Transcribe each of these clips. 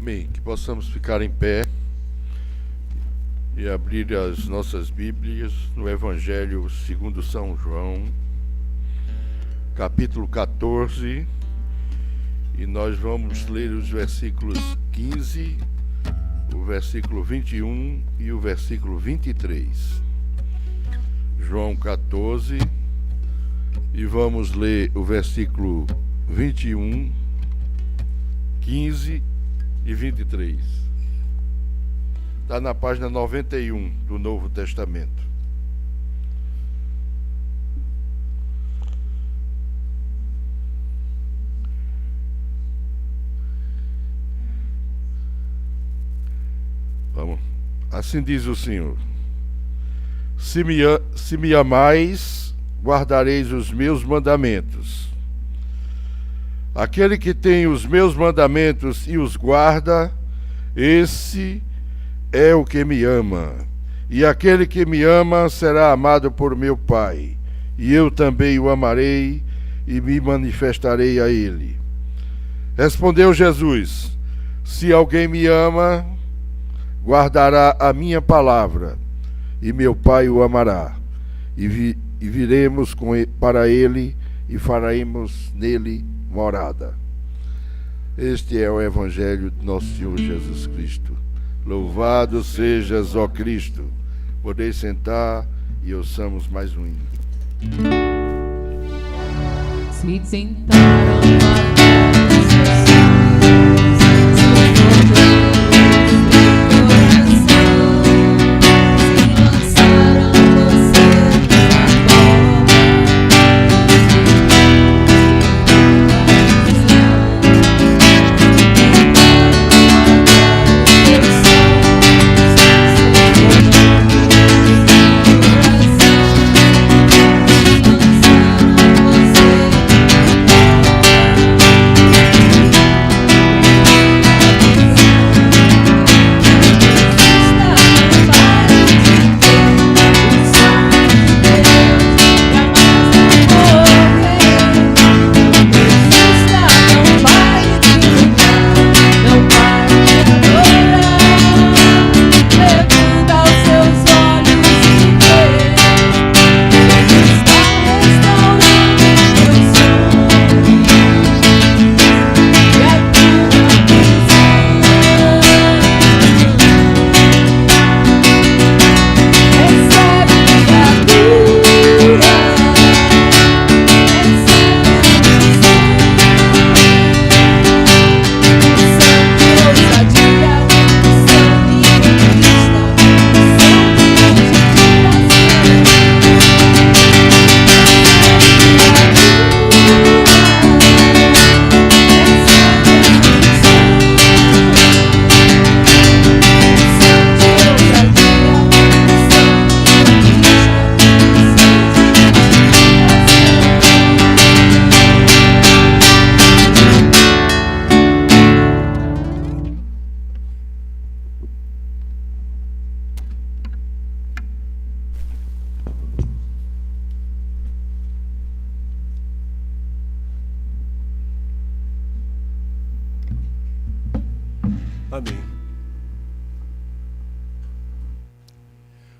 Amém. Que possamos ficar em pé e abrir as nossas Bíblias no Evangelho segundo São João, capítulo 14, e nós vamos ler os versículos 15, o versículo 21 e o versículo 23. João 14, e vamos ler o versículo 21, 15 e 23. Está na página 91 do Novo Testamento. Vamos. Assim diz o Senhor: se me amais, guardareis os meus mandamentos. Aquele que tem os meus mandamentos e os guarda, esse é o que me ama. E aquele que me ama será amado por meu Pai, e eu também o amarei e me manifestarei a ele. Respondeu Jesus: se alguém me ama, guardará a minha palavra, e meu Pai o amará, e viremos para ele e faremos nele morada. Este é o Evangelho de nosso Senhor Jesus Cristo. Louvado sejas, ó Cristo. Podeis sentar e ouçamos mais um hino. Se tentaram Amém.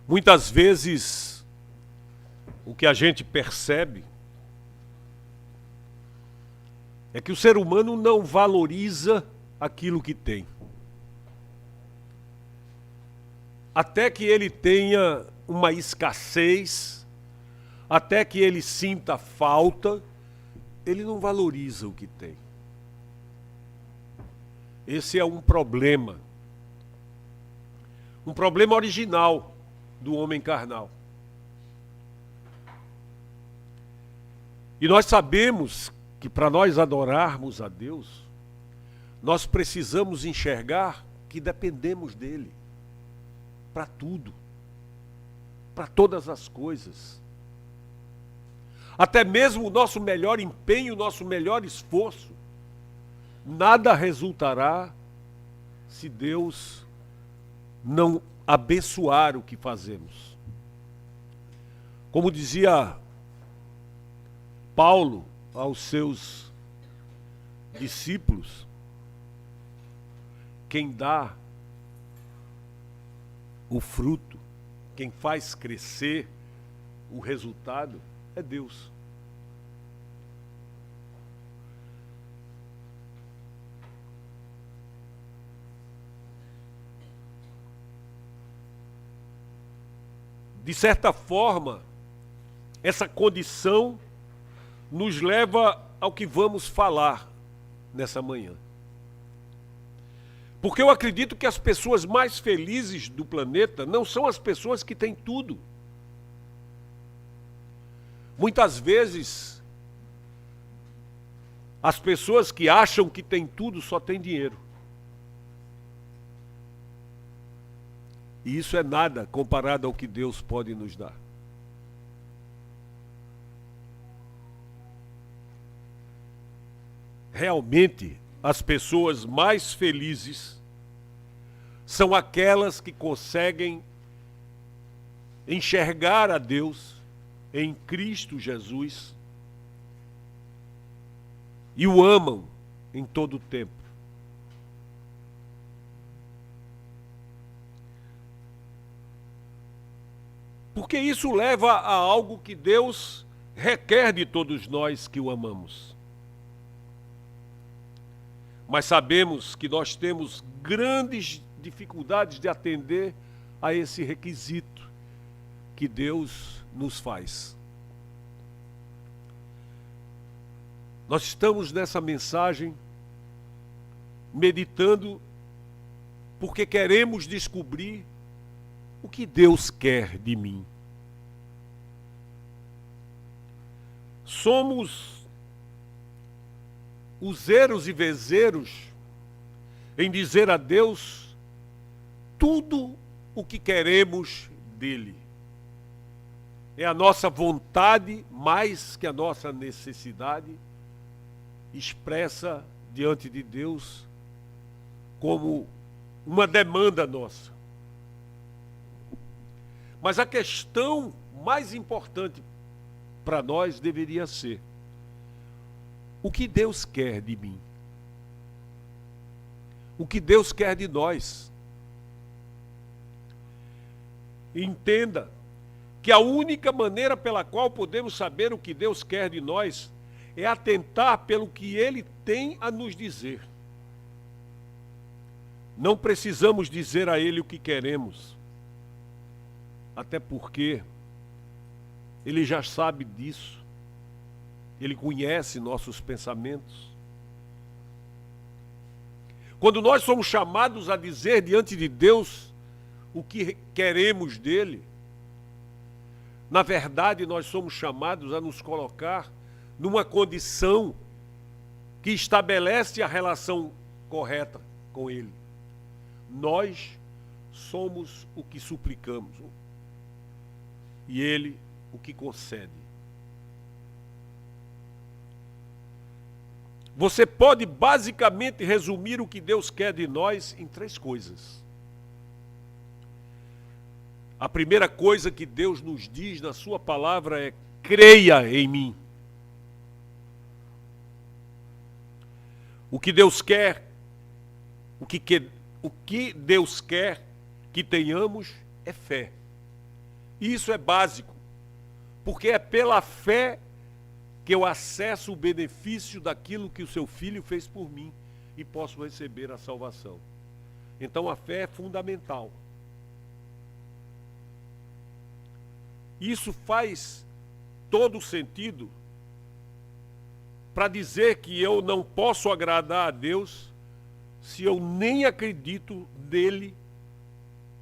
Muitas vezes, o que a gente percebe é que o ser humano não valoriza aquilo que tem. Até que ele tenha uma escassez, até que ele sinta falta, ele não valoriza o que tem. Esse é um problema original do homem carnal. E nós sabemos que para nós adorarmos a Deus, nós precisamos enxergar que dependemos dele para tudo, para todas as coisas. Até mesmo o nosso melhor empenho, o nosso melhor esforço, nada resultará se Deus não abençoar o que fazemos. Como dizia Paulo aos seus discípulos, quem dá o fruto, quem faz crescer o resultado é Deus. De certa forma, essa condição nos leva ao que vamos falar nessa manhã. Porque eu acredito que as pessoas mais felizes do planeta não são as pessoas que têm tudo. Muitas vezes, as pessoas que acham que têm tudo só têm dinheiro. E isso é nada comparado ao que Deus pode nos dar. Realmente, as pessoas mais felizes são aquelas que conseguem enxergar a Deus em Cristo Jesus e o amam em todo o tempo. Porque isso leva a algo que Deus requer de todos nós que o amamos. Mas sabemos que nós temos grandes dificuldades de atender a esse requisito que Deus nos faz. Nós estamos nessa mensagem meditando porque queremos descobrir o que Deus quer de mim. Somos useiros e vezeiros em dizer a Deus tudo o que queremos dele. É a nossa vontade mais que a nossa necessidade expressa diante de Deus como uma demanda nossa. Mas a questão mais importante para nós deveria ser: o que Deus quer de mim? O que Deus quer de nós? Entenda que a única maneira pela qual podemos saber o que Deus quer de nós é atentar pelo que Ele tem a nos dizer. Não precisamos dizer a Ele o que queremos, até porque Ele já sabe disso. Ele conhece nossos pensamentos. Quando nós somos chamados a dizer diante de Deus o que queremos dele, na verdade nós somos chamados a nos colocar numa condição que estabelece a relação correta com ele. Nós somos o que suplicamos e ele o que concede. Você pode basicamente resumir o que Deus quer de nós em 3 coisas. A primeira coisa que Deus nos diz na sua palavra é: creia em mim. O que Deus quer, o que Deus quer que tenhamos é fé. E isso é básico, porque é pela fé que eu acesso o benefício daquilo que o seu Filho fez por mim e posso receber a salvação. Então a fé é fundamental. Isso faz todo sentido para dizer que eu não posso agradar a Deus se eu nem acredito nele,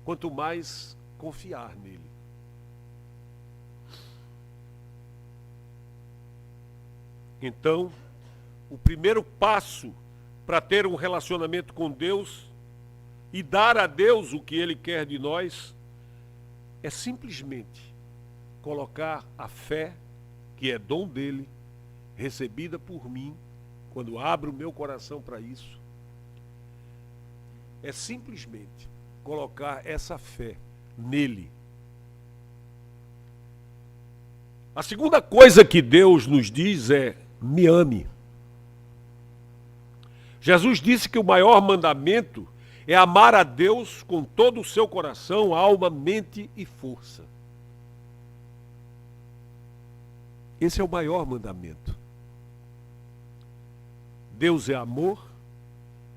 quanto mais confiar nele. Então, o primeiro passo para ter um relacionamento com Deus e dar a Deus o que Ele quer de nós é simplesmente colocar a fé, que é dom dele, recebida por mim, quando abro o meu coração para isso, é simplesmente colocar essa fé nele. A segunda coisa que Deus nos diz é: me ame. Jesus disse que o maior mandamento É amar a Deus com todo o seu coração, alma, mente e força. Esse é o maior mandamento. Deus é amor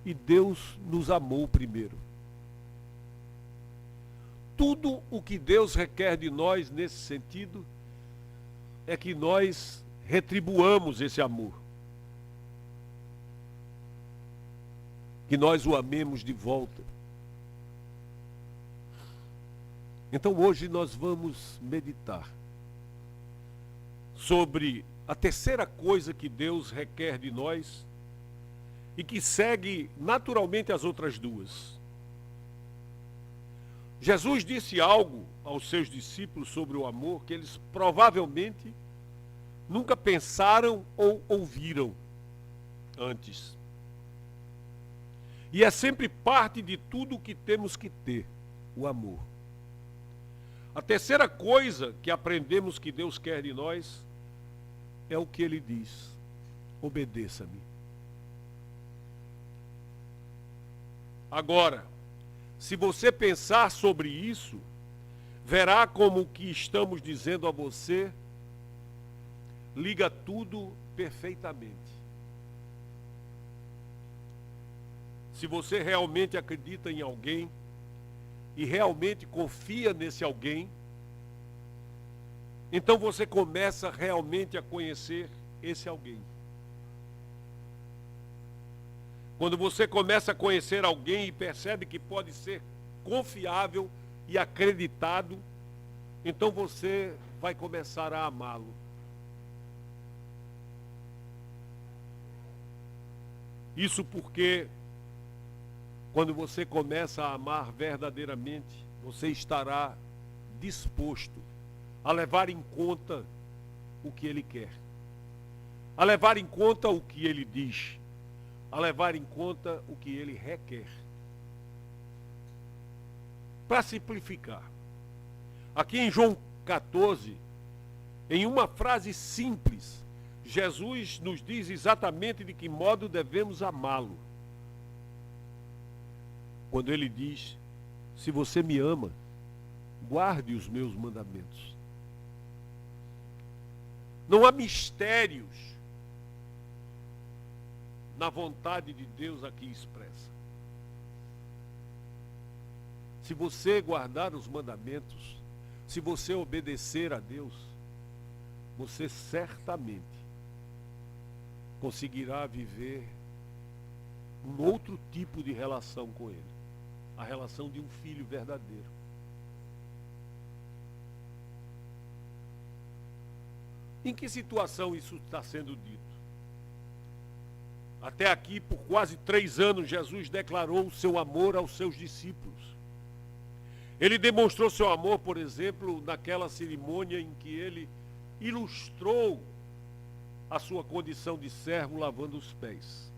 e Deus nos amou primeiro. Tudo o que Deus requer de nós nesse sentido é que nós retribuamos esse amor. Que nós o amemos de volta. Então hoje nós vamos meditar sobre a terceira coisa que Deus requer de nós e que segue naturalmente as outras duas. Jesus disse algo aos seus discípulos sobre o amor que eles provavelmente nunca pensaram ou ouviram antes. E é sempre parte de tudo o que temos que ter, o amor. A terceira coisa que aprendemos que Deus quer de nós é o que Ele diz: obedeça-me. Agora, se você pensar sobre isso, verá como o que estamos dizendo a você liga tudo perfeitamente. Se você realmente acredita em alguém e realmente confia nesse alguém, então você começa realmente a conhecer esse alguém. Quando você começa a conhecer alguém e percebe que pode ser confiável e acreditado, então você vai começar a amá-lo. Isso porque quando você começa a amar verdadeiramente, você estará disposto a levar em conta o que Ele quer, a levar em conta o que Ele diz, a levar em conta o que Ele requer. Para simplificar, aqui em João 14, em uma frase simples, Jesus nos diz exatamente de que modo devemos amá-lo. Quando Ele diz: se você me ama, guarde os meus mandamentos. Não há mistérios na vontade de Deus aqui expressa. Se você guardar os mandamentos, se você obedecer a Deus, você certamente conseguirá viver um outro tipo de relação com Ele, a relação de um filho verdadeiro. Em que situação isso está sendo dito? Até aqui, por quase 3 anos, Jesus declarou o seu amor aos seus discípulos. Ele demonstrou seu amor, por exemplo, naquela cerimônia em que ele ilustrou a sua condição de servo lavando os pés.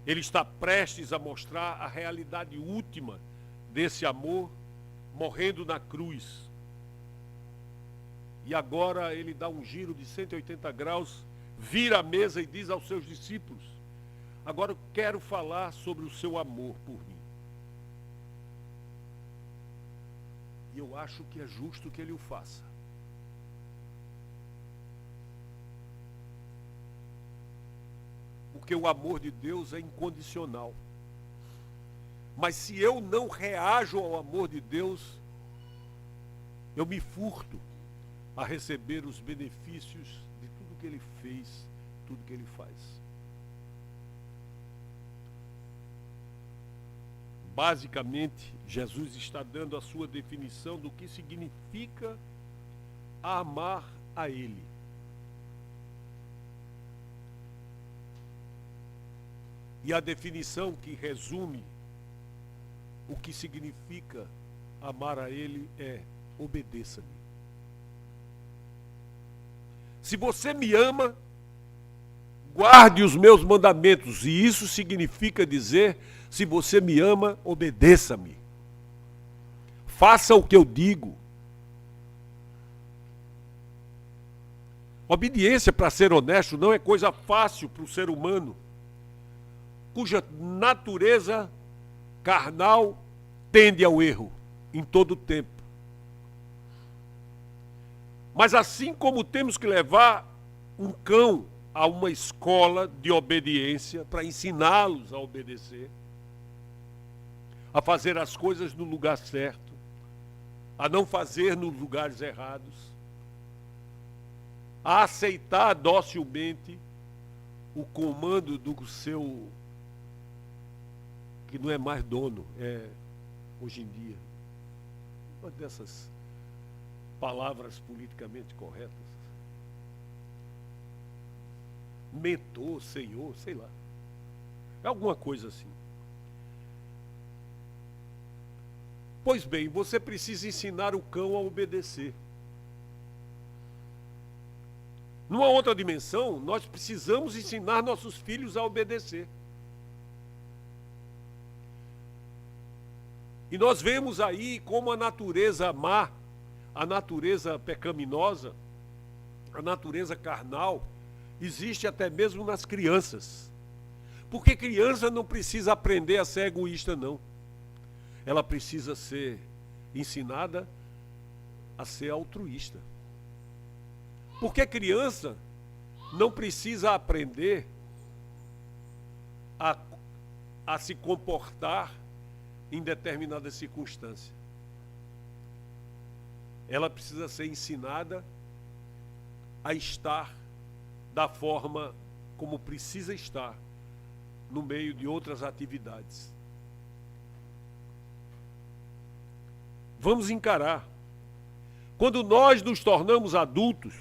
Ele está prestes a mostrar a realidade última desse amor, morrendo na cruz. E agora ele dá um giro de 180 graus, vira a mesa e diz aos seus discípulos: agora eu quero falar sobre o seu amor por mim. E eu acho que é justo que ele o faça. Porque o amor de Deus é incondicional. Mas se eu não reajo ao amor de Deus, eu me furto a receber os benefícios de tudo que Ele fez, tudo que Ele faz. Basicamente, Jesus está dando a sua definição do que significa amar a Ele. E a definição que resume o que significa amar a Ele é: obedeça-me. Se você me ama, guarde os meus mandamentos. E isso significa dizer: se você me ama, obedeça-me. Faça o que eu digo. Obediência, para ser honesto, não é coisa fácil para o ser humano. cuja natureza carnal tende ao erro em todo o tempo. Mas assim como temos que levar um cão a uma escola de obediência para ensiná-los a obedecer, a fazer as coisas no lugar certo, a não fazer nos lugares errados, a aceitar docilmente o comando do seu, que não é mais dono, é hoje em dia, uma dessas palavras politicamente corretas, mentor, senhor, sei lá, é alguma coisa assim. Pois bem, você precisa ensinar o cão a obedecer. Numa outra dimensão, nós precisamos ensinar nossos filhos a obedecer. E nós vemos aí como a natureza má, a natureza pecaminosa, a natureza carnal, existe até mesmo nas crianças. Porque criança não precisa aprender a ser egoísta, não. Ela precisa ser ensinada a ser altruísta. Porque criança não precisa aprender a se comportar em determinada circunstância. Ela precisa ser ensinada a estar da forma como precisa estar no meio de outras atividades. Vamos encarar. Quando nós nos tornamos adultos,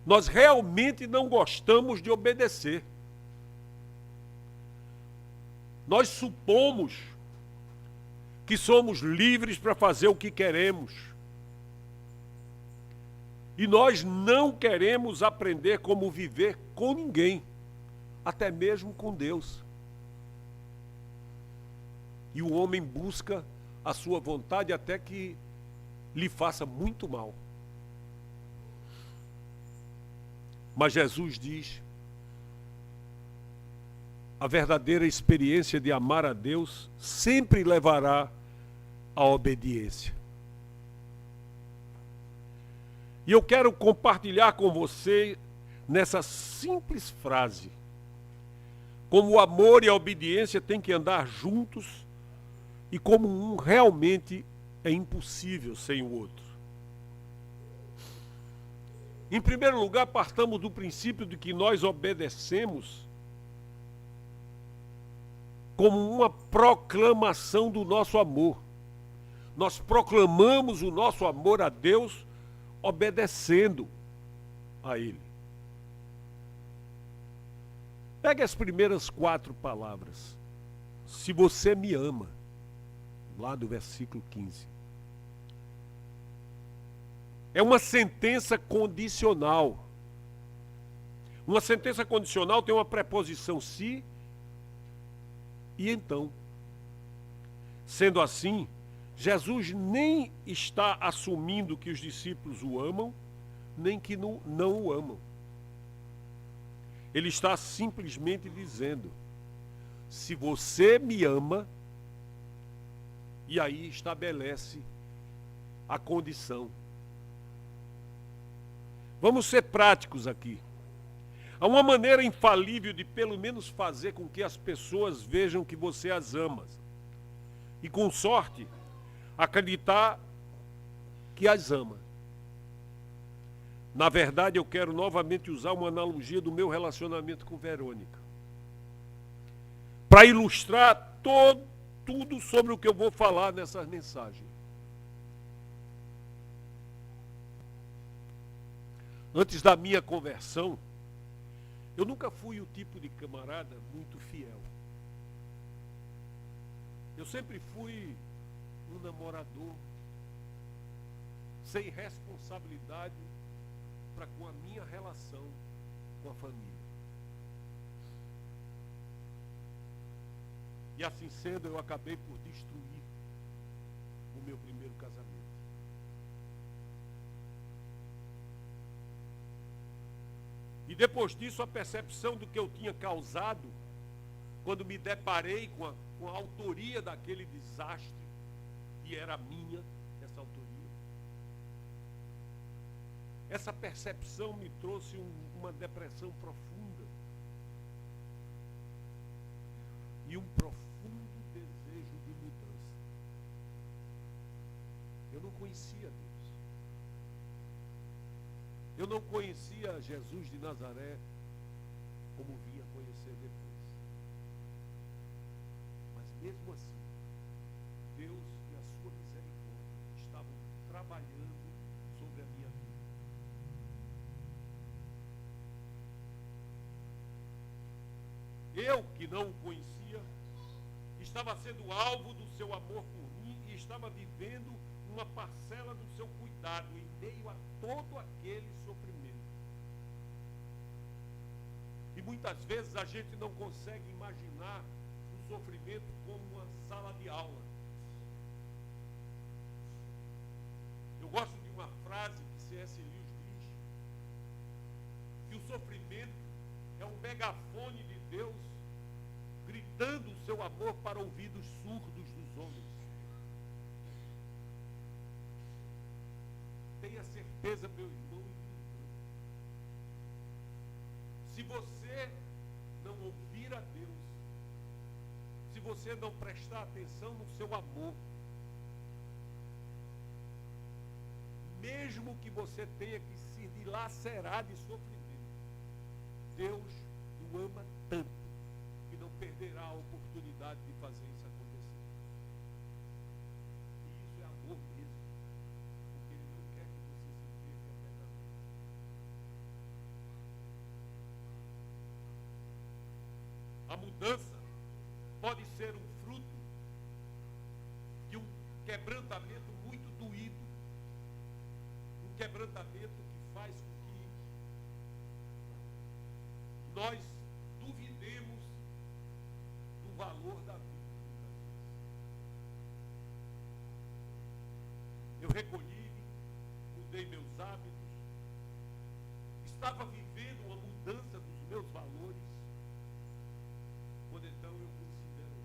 nós realmente não gostamos de obedecer. Nós supomos que somos livres para fazer o que queremos. E nós não queremos aprender como viver com ninguém, até mesmo com Deus. E o homem busca a sua vontade até que lhe faça muito mal. Mas Jesus diz: a verdadeira experiência de amar a Deus sempre levará à obediência. E eu quero compartilhar com você nessa simples frase como o amor e a obediência têm que andar juntos e como um realmente é impossível sem o outro. Em primeiro lugar, partamos do princípio de que nós obedecemos como uma proclamação do nosso amor. Nós proclamamos o nosso amor a Deus obedecendo a Ele. Pegue as primeiras 4 palavras. Se você me ama, lá do versículo 15. É uma sentença condicional. Uma sentença condicional tem uma preposição se e então. Sendo assim, Jesus nem está assumindo que os discípulos o amam, nem que não o amam. Ele está simplesmente dizendo: se você me ama, e aí estabelece a condição. Vamos ser práticos aqui. Há uma maneira infalível de pelo menos fazer com que as pessoas vejam que você as ama. E com sorte, acreditar que as ama. Na verdade, eu quero novamente usar uma analogia do meu relacionamento com Verônica, para ilustrar tudo sobre o que eu vou falar nessa mensagem. Antes da minha conversão, eu nunca fui o tipo de camarada muito fiel. Eu sempre fui um namorador sem responsabilidade para com a minha relação com a família. E assim sendo, eu acabei por destruir o meu primeiro casamento. E depois disso, a percepção do que eu tinha causado quando me deparei com a autoria daquele desastre, e era minha, essa autoria. Essa percepção me trouxe uma depressão profunda. E um profundo desejo de mudança. Eu não conhecia Deus. Eu não conhecia Jesus de Nazaré como vim a conhecer depois. Mas mesmo assim, Deus e a sua misericórdia estavam trabalhando sobre a minha vida. Eu, que não o conhecia, estava sendo alvo do seu amor por mim e estava vivendo uma parcela do seu cuidado em meio a todo aquele sofrimento. E muitas vezes a gente não consegue imaginar o sofrimento como uma sala de aula. Eu gosto de uma frase que C.S. Lewis diz, que o sofrimento é um megafone de Deus gritando o seu amor para ouvidos surdos dos homens. Tenha certeza, meu irmão, se você não ouvir a Deus, se você não prestar atenção no seu amor, mesmo que você tenha que se dilacerar de sofrimento, Deus o ama tanto que não perderá a oportunidade de fazer isso acontecer. E isso é amor mesmo, porque Ele não quer que você se perca eternamente. A mudança pode ser um fruto de um quebrantamento muito doído, um quebrantamento que faz com que nós duvidemos do valor da vida. Eu recolhi-me, mudei meus hábitos, estava vivendo uma mudança dos meus valores, quando então eu considero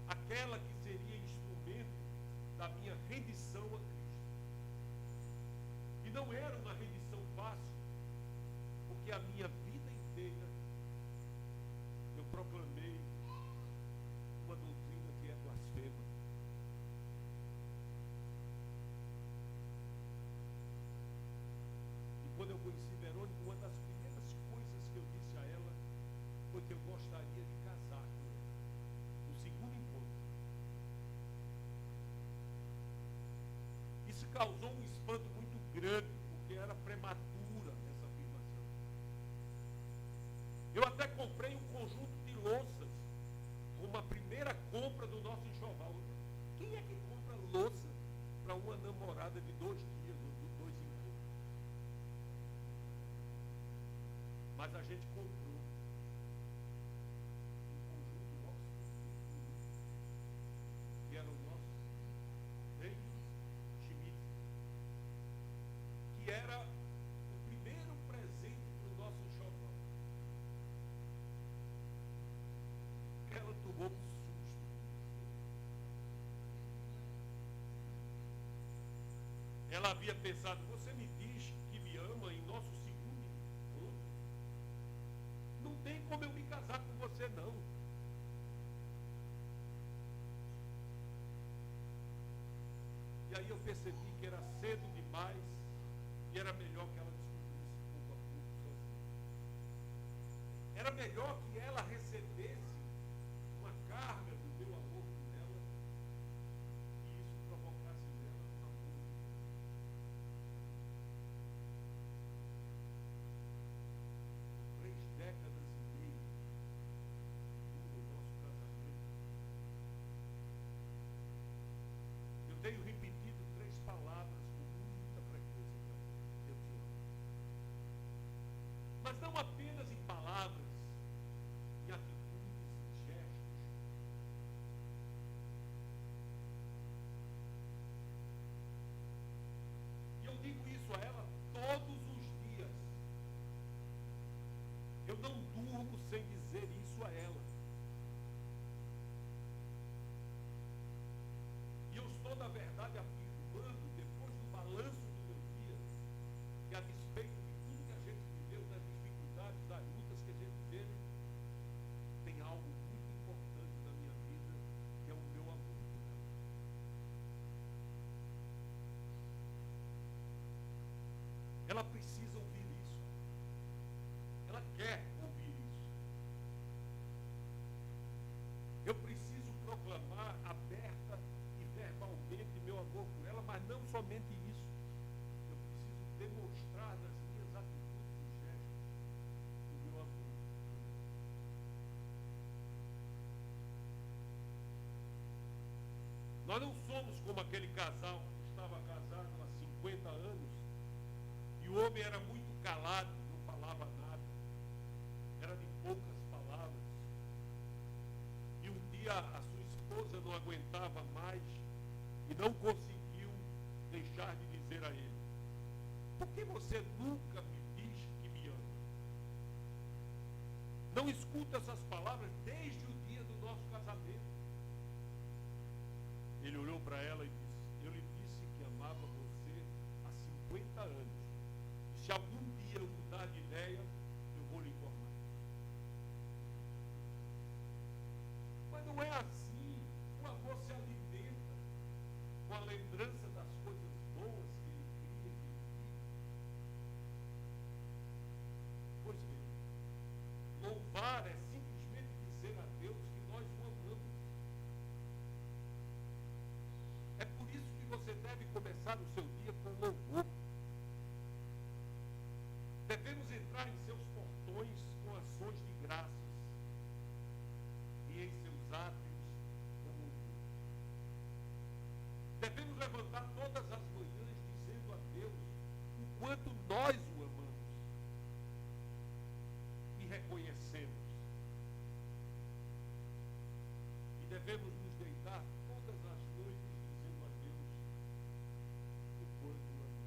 aquela que seria instrumento da minha rendição a Cristo. E não era uma rendição fácil, porque a minha vida inteira eu proclamei uma doutrina que é blasfema. E quando eu conheci Verônica, uma das primeiras coisas que eu disse a ela foi que eu gostaria de casar com ela. No segundo encontro. Isso causou um espanto muito grande, porque era prematura essa afirmação. Eu até comprei um conjunto de louças, como a primeira compra do nosso enxoval. Quem é que compra louça para uma namorada de 2 dias ou de 2 encontros? Mas a gente comprou um conjunto nosso, que era o nosso rei Schmidt, que era o primeiro presente para o nosso enxoval. Ela tomou um susto. Ela havia pensado, você me diz que me ama em nosso segundo encontro? Não tem como eu me casar com você, não. E aí eu percebi que era cedo demais e era melhor que ela descobrisse pouco a pouco sozinha. Era melhor que ela recebesse uma carga do meu amor por ela e isso provocasse nela um amor. 3 décadas e meia do nosso casamento, eu tenho repetido 3 palavras com muita frequência para ela. Eu te amo. Mas não apenas em palavras, em atitudes, em gestos. E eu digo isso a ela todos os dias. Eu não durmo assumo sem dizer isso a ela. E eu estou, na verdade, afirmando, depois do balanço do meu dia, que a despeito de tudo que a gente viveu, das dificuldades, das lutas que a gente teve, tem algo muito importante na minha vida, que é o meu amor por ela. Ela precisa ouvir isso. Ela quer ouvir isso. Eu preciso proclamar aberta e verbalmente meu amor por ela, mas não somente isso. Eu preciso demonstrar nas minhas atitudes e gestos o meu amor. Nós não somos como aquele casal que estava casado há 50 anos e o homem era muito calado, não falava nada, era de poucas palavras. E um dia a sua esposa não aguentava mais e não conseguiu deixar de dizer a ele: por que você nunca me diz que me ama? Não escuta essas palavras desde o dia do nosso casamento. Ele olhou para ela e disse: eu lhe disse que amava você há 50 anos. E se algum dia eu mudar de ideia, eu vou lhe informar. Mas não é assim. O amor se alimenta com a lembrança das coisas boas que ele cria e que ele vive. Pois bem, louvar é simplesmente dizer a Deus que nós o amamos. É por isso que você deve começar o seu dia com louvor. Devemos entrar em seus portões com ações de graças e em seus átrios com louvor. Devemos levantar todas as manhãs dizendo a Deus o quanto nós o amamos e reconhecemos. E devemos nos deitar todas as noites dizendo a Deus o quanto o amamos.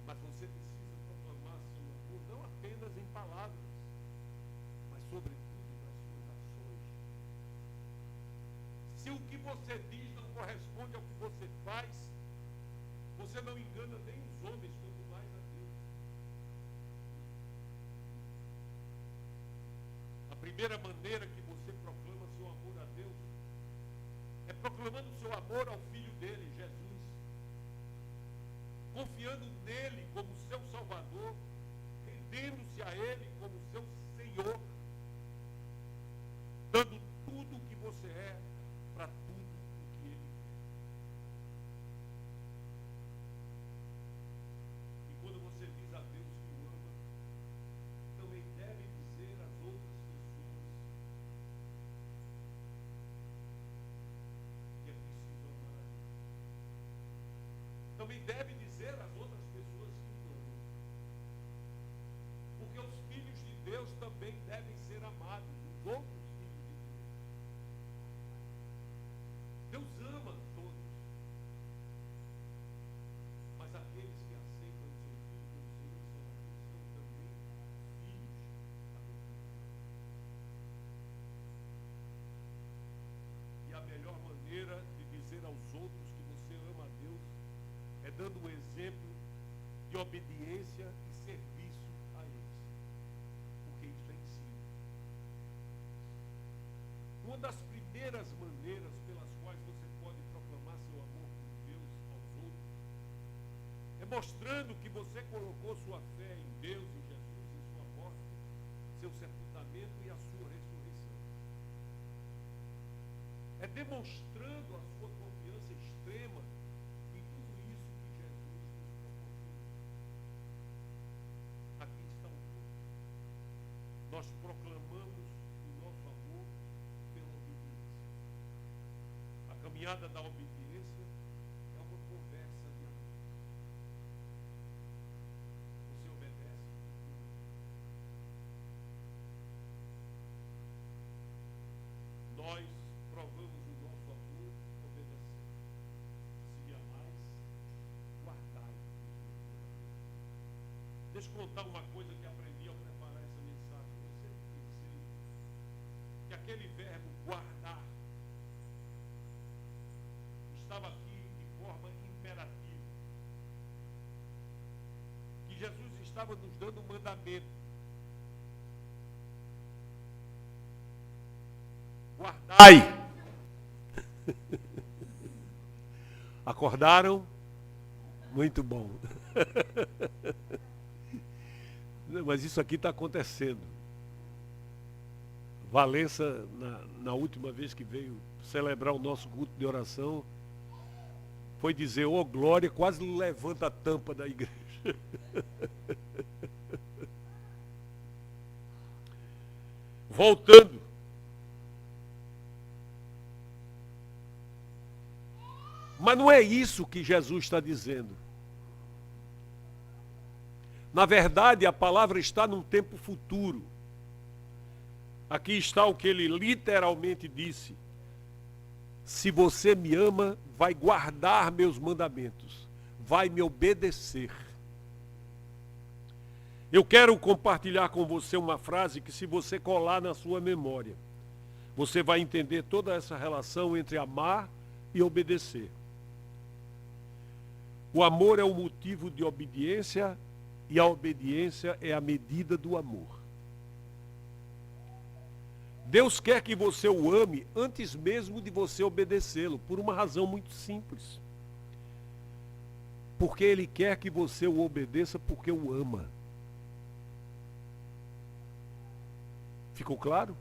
Mas você precisa proclamar seu amor não apenas em palavras, mas sobretudo nas suas ações. Se o que você diz não corresponde ao que você faz, você não engana nem os homens, quanto mais a Deus. A primeira maneira que você proclama seu amor a Deus é proclamando seu amor ao Filho dele, Jesus. Confiando nele como seu Salvador, rendendo-se a ele como seu Senhor, dando tudo o que você é para tudo o que ele quer. E quando você diz a Deus que o ama, também deve dizer às outras pessoas que é preciso amar a Deus. Também deve dizer às outras pessoas que o amam. Porque os filhos de Deus também devem ser amados, os outros filhos de Deus. Deus ama todos. Mas aqueles que aceitam o seu filho pelo Senhor são também filhos adotivos. E a melhor maneira de dizer aos outros que você ama a Deus é dando um exemplo de obediência e serviço a eles. Porque isso é ensino. Uma das primeiras maneiras pelas quais você pode proclamar seu amor por Deus aos outros é mostrando que você colocou sua fé em Deus, em Jesus, em sua morte, seu sepultamento e a sua ressurreição. É demonstrando a sua confiança extrema em tudo isso que Jesus nos proporcionou. Aqui está o ponto. Nós proclamamos o nosso amor pela obediência. A caminhada da obediência é uma conversa de amor. Você obedece tudo. Nós provamos o nosso amor obedecendo. Se me amais, guardai os meus mandamentos. Deixa eu contar uma coisa que aprendi ao preparar essa mensagem. Eu sempre pensei que aquele verbo guardar estava aqui de forma imperativa. Que Jesus estava nos dando um mandamento. Guardai. Acordaram? Muito bom. Mas isso aqui está acontecendo. Valença, na última vez que veio celebrar o nosso culto de oração, foi dizer, ô glória, quase levanta a tampa da igreja. Voltando. Mas não é isso que Jesus está dizendo. Na verdade, a palavra está num tempo futuro. Aqui está o que ele literalmente disse. Se você me ama, vai guardar meus mandamentos, vai me obedecer. Eu quero compartilhar com você uma frase que, se você colar na sua memória, você vai entender toda essa relação entre amar e obedecer. O amor é o motivo de obediência e a obediência é a medida do amor. Deus quer que você o ame antes mesmo de você obedecê-lo, por uma razão muito simples. Porque Ele quer que você o obedeça porque o ama. Ficou claro?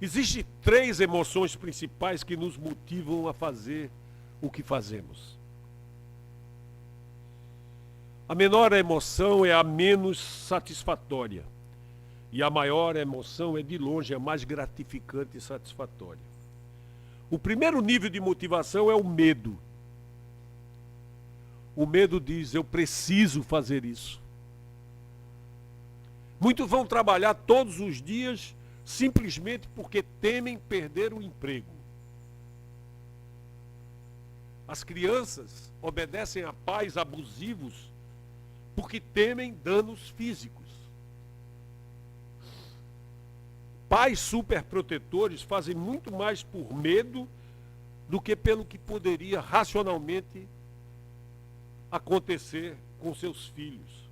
Existem 3 emoções principais que nos motivam a fazer o que fazemos. A menor emoção é a menos satisfatória. E a maior emoção é, de longe, a mais gratificante e satisfatória. O primeiro nível de motivação é o medo. O medo diz, eu preciso fazer isso. Muitos vão trabalhar todos os dias simplesmente porque temem perder o emprego. As crianças obedecem a pais abusivos porque temem danos físicos. Pais superprotetores fazem muito mais por medo do que pelo que poderia racionalmente acontecer com seus filhos,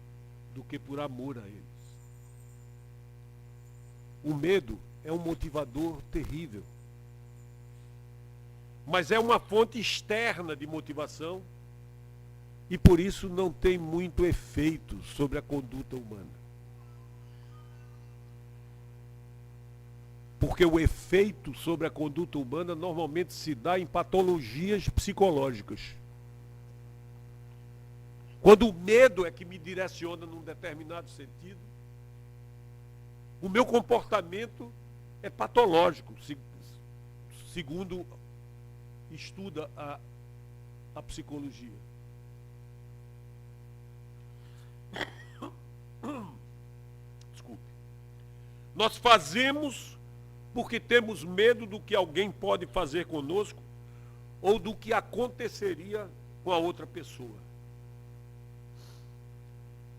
do que por amor a eles. O medo é um motivador terrível. Mas é uma fonte externa de motivação e por isso não tem muito efeito sobre a conduta humana. Porque o efeito sobre a conduta humana normalmente se dá em patologias psicológicas. Quando o medo é que me direciona num determinado sentido, o meu comportamento é patológico, segundo estuda a psicologia. Desculpe. Nós fazemos porque temos medo do que alguém pode fazer conosco ou do que aconteceria com a outra pessoa.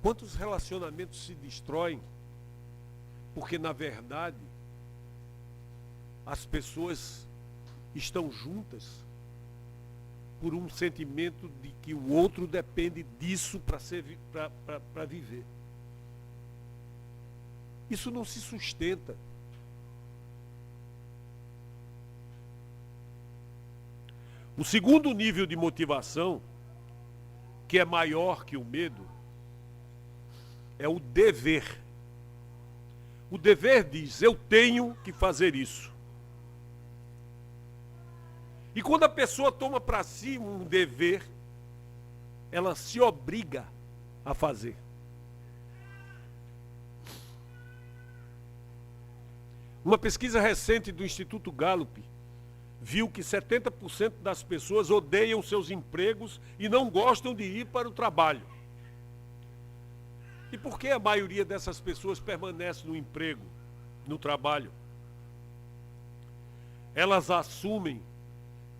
Quantos relacionamentos se destroem porque, na verdade, as pessoas estão juntas por um sentimento de que o outro depende disso para viver. Isso não se sustenta. O segundo nível de motivação, que é maior que o medo, é o dever. O dever diz, eu tenho que fazer isso. E quando a pessoa toma para si um dever, ela se obriga a fazer. Uma pesquisa recente do Instituto Gallup viu que 70% das pessoas odeiam seus empregos e não gostam de ir para o trabalho. E por que a maioria dessas pessoas permanece no emprego, no trabalho? Elas assumem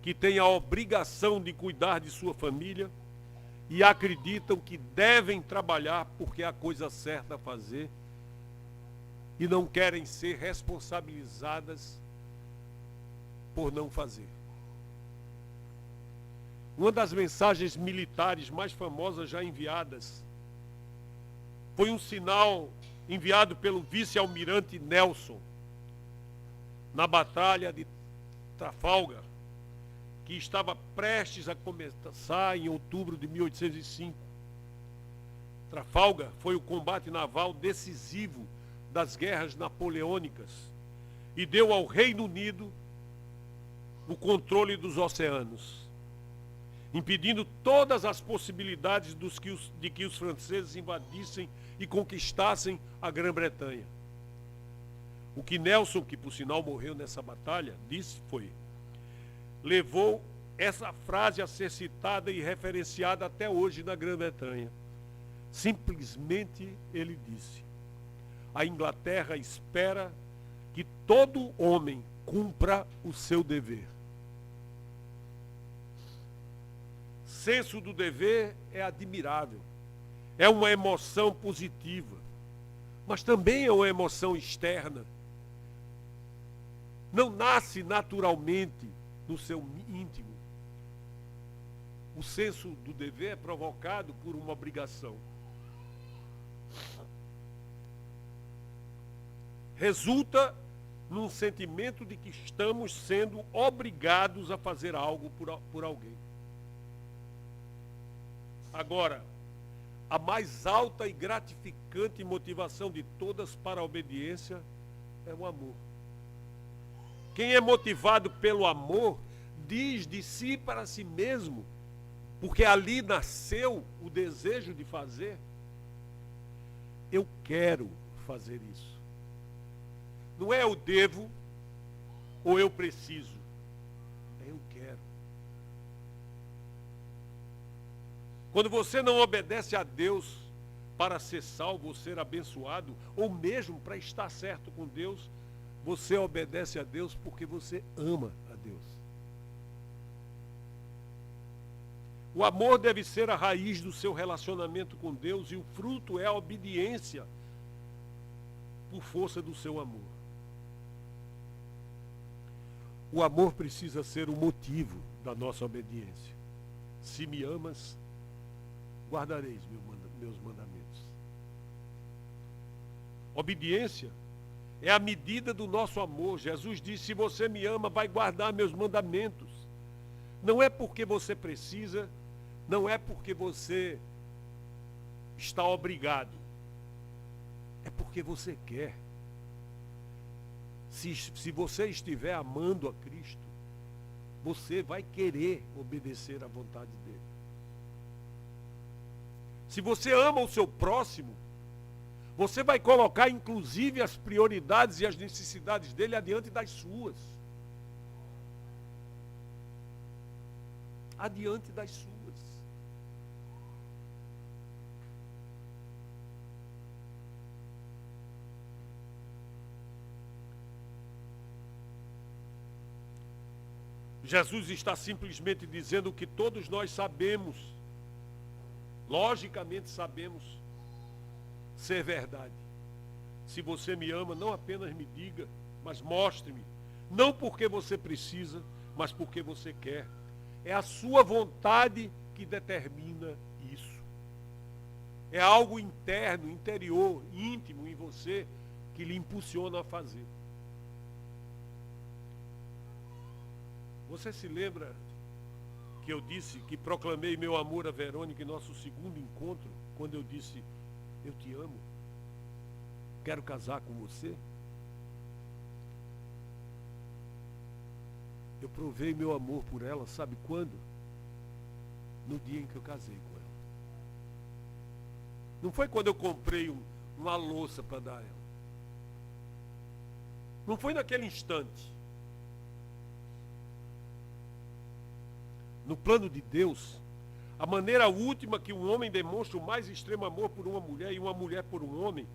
que têm a obrigação de cuidar de sua família, e acreditam que devem trabalhar porque é a coisa certa a fazer e não querem ser responsabilizadas por não fazer. Uma das mensagens militares mais famosas já enviadas foi um sinal enviado pelo vice-almirante Nelson na Batalha de Trafalgar, que estava prestes a começar em outubro de 1805. Trafalgar foi o combate naval decisivo das guerras napoleônicas e deu ao Reino Unido o controle dos oceanos, impedindo todas as possibilidades de que os franceses invadissem e conquistassem a Grã-Bretanha. O que Nelson, que por sinal morreu nessa batalha, disse foi: levou essa frase a ser citada e referenciada até hoje na Grã-Bretanha. Simplesmente ele disse: a Inglaterra espera que todo homem cumpra o seu dever. Senso do dever é admirável, é uma emoção positiva, mas também é uma emoção externa. Não nasce naturalmente no seu íntimo. O senso do dever é provocado por uma obrigação. Resulta num sentimento de que estamos sendo obrigados a fazer algo por alguém. Agora, a mais alta e gratificante motivação de todas para a obediência é o amor. Quem é motivado pelo amor diz de si para si mesmo, porque ali nasceu o desejo de fazer: eu quero fazer isso. Não é eu devo ou eu preciso, é eu quero. Quando você não obedece a Deus para ser salvo ou ser abençoado, ou mesmo para estar certo com Deus, você obedece a Deus porque você ama a Deus. O amor deve ser a raiz do seu relacionamento com Deus e o fruto é a obediência por força do seu amor. O amor precisa ser o motivo da nossa obediência. Se me amas, guardareis meus mandamentos. Obediência é a medida do nosso amor. Jesus disse: se você me ama, vai guardar meus mandamentos. Não é porque você precisa, não é porque você está obrigado. É porque você quer. Se você estiver amando a Cristo, você vai querer obedecer à vontade dele. Se você ama o seu próximo, você vai colocar inclusive as prioridades e as necessidades dele adiante das suas. Adiante das suas. Jesus está simplesmente dizendo que todos nós sabemos, logicamente sabemos, ser verdade. Se você me ama, não apenas me diga, mas mostre-me. Não porque você precisa, mas porque você quer. É a sua vontade que determina isso. É algo interno, interior, íntimo em você que lhe impulsiona a fazer. Você se lembra que eu disse que proclamei meu amor a Verônica em nosso segundo encontro, quando eu disse: eu te amo, quero casar com você? Eu provei meu amor por ela, sabe quando? No dia em que eu casei com ela. Não foi quando eu comprei uma louça para dar a ela. Não foi naquele instante. No plano de Deus, a maneira última que um homem demonstra o mais extremo amor por uma mulher e uma mulher por um homem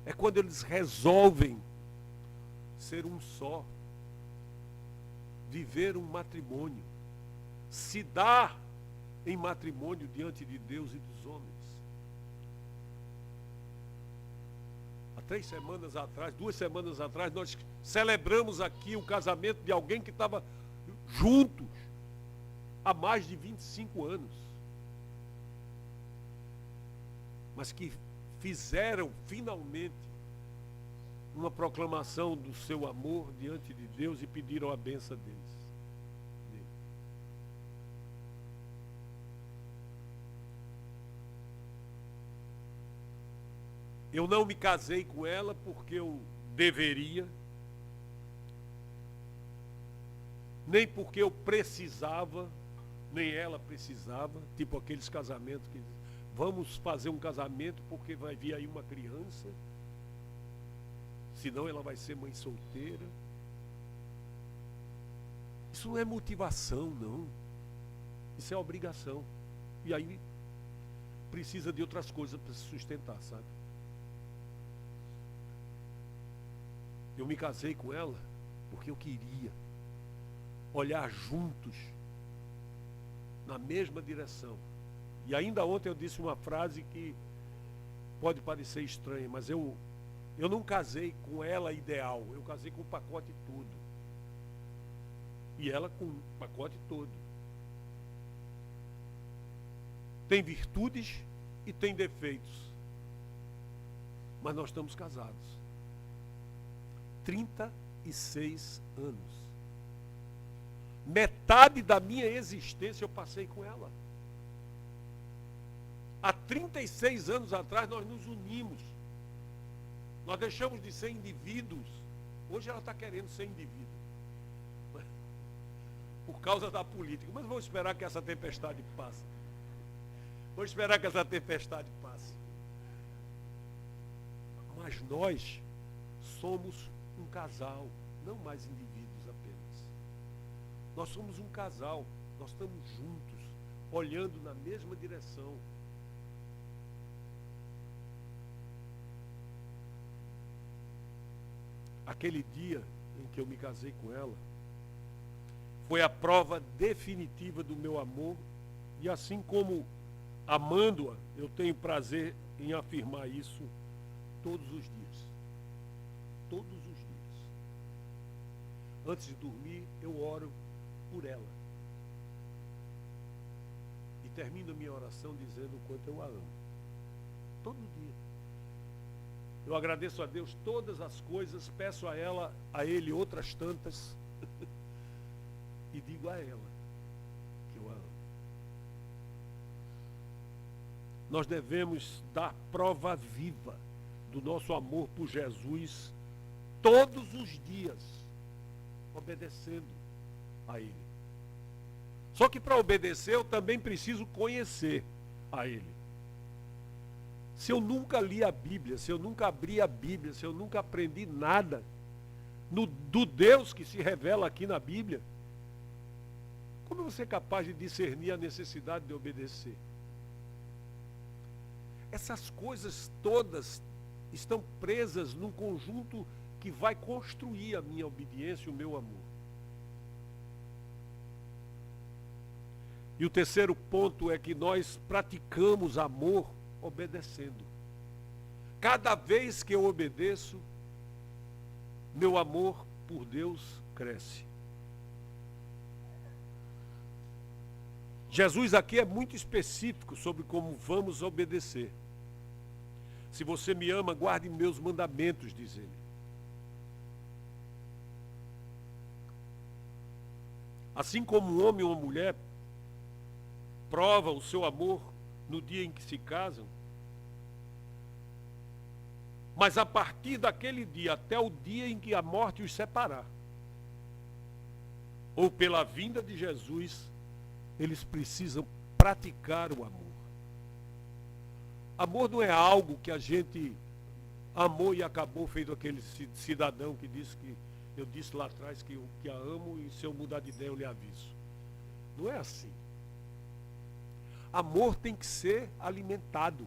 é quando eles resolvem ser um só, viver um matrimônio, se dar em matrimônio diante de Deus e dos homens. Há 2 semanas atrás, nós celebramos aqui o casamento de alguém que estava juntos há mais de 25 anos. Mas que fizeram finalmente uma proclamação do seu amor diante de Deus e pediram a bênção deles. Eu não me casei com ela porque eu deveria, nem porque eu precisava, nem ela precisava, tipo aqueles casamentos que vamos fazer um casamento porque vai vir aí uma criança, senão ela vai ser mãe solteira. Isso não é motivação, não. Isso é obrigação. E aí precisa de outras coisas para se sustentar, sabe? Eu me casei com ela porque eu queria olhar juntos na mesma direção. E ainda ontem eu disse uma frase que pode parecer estranha, mas eu não casei com ela ideal, eu casei com o pacote todo. E ela com o pacote todo. Tem virtudes e tem defeitos. Mas nós estamos casados. 36 anos. Metade da minha existência eu passei com ela. Há 36 anos atrás nós nos unimos. Nós deixamos de ser indivíduos. Hoje ela está querendo ser indivíduo. Por causa da política. Mas vou esperar que essa tempestade passe. Vou esperar que essa tempestade passe. Mas nós somos um casal, não mais indivíduos apenas. Nós somos um casal, nós estamos juntos, olhando na mesma direção. Aquele dia em que eu me casei com ela, foi a prova definitiva do meu amor, e assim como amando-a, eu tenho prazer em afirmar isso todos os dias. Todos os dias. Antes de dormir, eu oro por ela. E termino a minha oração dizendo o quanto eu a amo. Todo dia. Eu agradeço a Deus todas as coisas, peço a Ele outras tantas, e digo a ela que eu a amo. Nós devemos dar prova viva do nosso amor por Jesus todos os dias, obedecendo a Ele. Só que para obedecer eu também preciso conhecer a Ele. Se eu nunca li a Bíblia, se eu nunca abri a Bíblia, se eu nunca aprendi nada do Deus que se revela aqui na Bíblia, como eu vou ser capaz de discernir a necessidade de obedecer? Essas coisas todas estão presas num conjunto que vai construir a minha obediência e o meu amor. E o terceiro ponto é que nós praticamos amor obedecendo. Cada vez que eu obedeço, meu amor por Deus cresce. Jesus aqui é muito específico sobre como vamos obedecer. Se você me ama, guarde meus mandamentos, diz ele. Assim como um homem ou uma mulher prova o seu amor no dia em que se casam, mas a partir daquele dia até o dia em que a morte os separar, ou pela vinda de Jesus, eles precisam praticar o amor. Amor não é algo que a gente amou e acabou, feito aquele cidadão que disse que eu disse lá atrás que a amo e se eu mudar de ideia eu lhe aviso. Não é assim. Amor tem que ser alimentado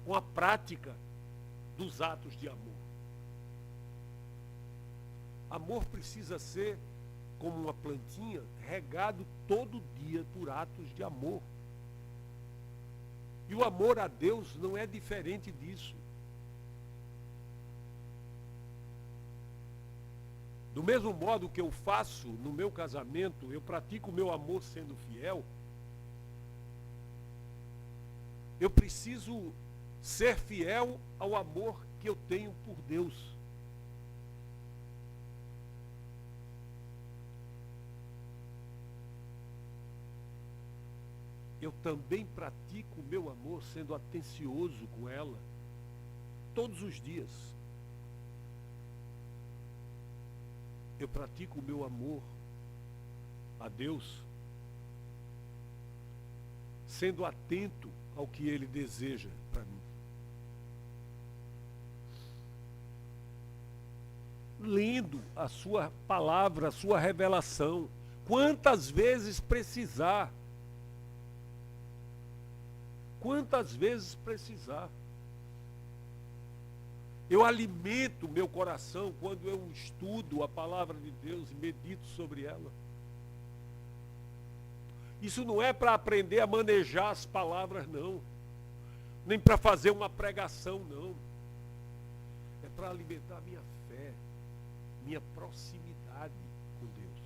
com a prática dos atos de amor. Amor precisa ser como uma plantinha, regado todo dia por atos de amor. E o amor a Deus não é diferente disso. Do mesmo modo que eu faço no meu casamento, eu pratico o meu amor sendo fiel, eu preciso ser fiel ao amor que eu tenho por Deus. Eu também pratico o meu amor sendo atencioso com ela todos os dias. Eu pratico o meu amor a Deus sendo atento ao que Ele deseja para mim. Lendo a sua palavra, a sua revelação, quantas vezes precisar. Quantas vezes precisar. Eu alimento meu coração quando eu estudo a palavra de Deus e medito sobre ela. Isso não é para aprender a manejar as palavras, não. Nem para fazer uma pregação, não. É para alimentar minha fé, minha proximidade com Deus.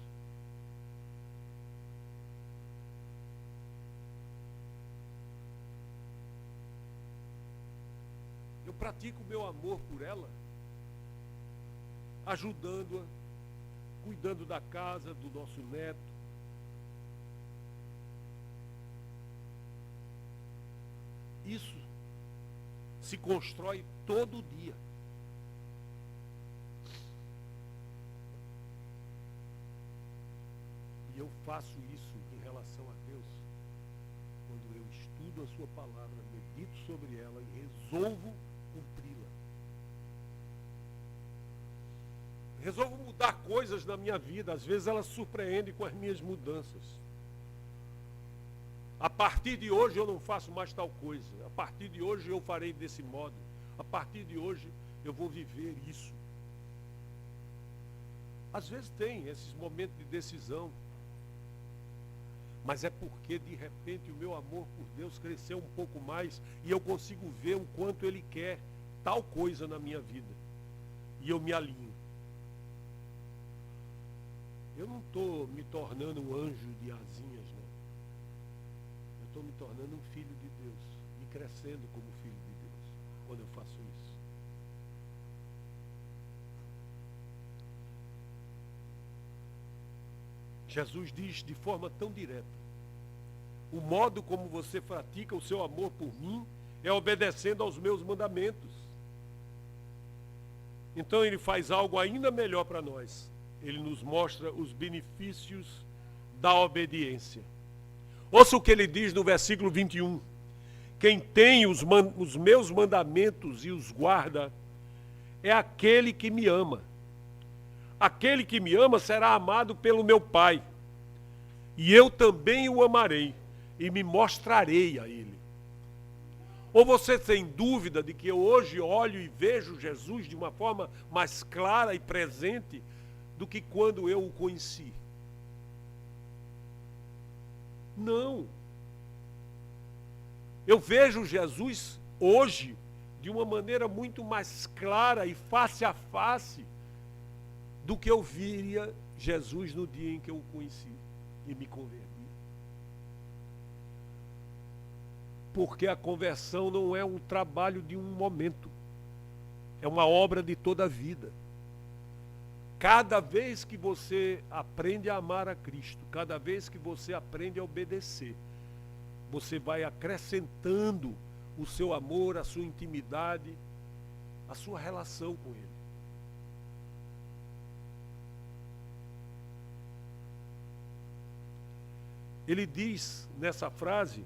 Eu pratico o meu amor por ela, ajudando-a, cuidando da casa, do nosso neto. Isso se constrói todo dia. E eu faço isso em relação a Deus quando eu estudo a sua palavra, medito sobre ela e resolvo cumpri-la. Resolvo mudar coisas na minha vida. Às vezes ela surpreende com as minhas mudanças. A partir de hoje eu não faço mais tal coisa. A partir de hoje eu farei desse modo. A partir de hoje eu vou viver isso. Às vezes tem esses momentos de decisão. Mas é porque de repente o meu amor por Deus cresceu um pouco mais e eu consigo ver o quanto Ele quer tal coisa na minha vida. E eu me alinho. Eu não estou me tornando um anjo de asinhas, não. Eu estou me tornando um filho de Deus e crescendo como filho de Deus quando eu faço isso. Jesus diz de forma tão direta: o modo como você pratica o seu amor por mim é obedecendo aos meus mandamentos. Então ele faz algo ainda melhor para nós. Ele nos mostra os benefícios da obediência. Ouça o que ele diz no versículo 21. Quem tem os meus mandamentos e os guarda é aquele que me ama. Aquele que me ama será amado pelo meu Pai. E eu também o amarei e me mostrarei a ele. Ou você tem dúvida de que eu hoje olho e vejo Jesus de uma forma mais clara e presente do que quando eu o conheci? Não. Eu vejo Jesus hoje de uma maneira muito mais clara e face a face do que eu viria Jesus no dia em que eu o conheci e me converti. Porque a conversão não é um trabalho de um momento, é uma obra de toda a vida. Cada vez que você aprende a amar a Cristo, cada vez que você aprende a obedecer, você vai acrescentando o seu amor, a sua intimidade, a sua relação com Ele. Ele diz nessa frase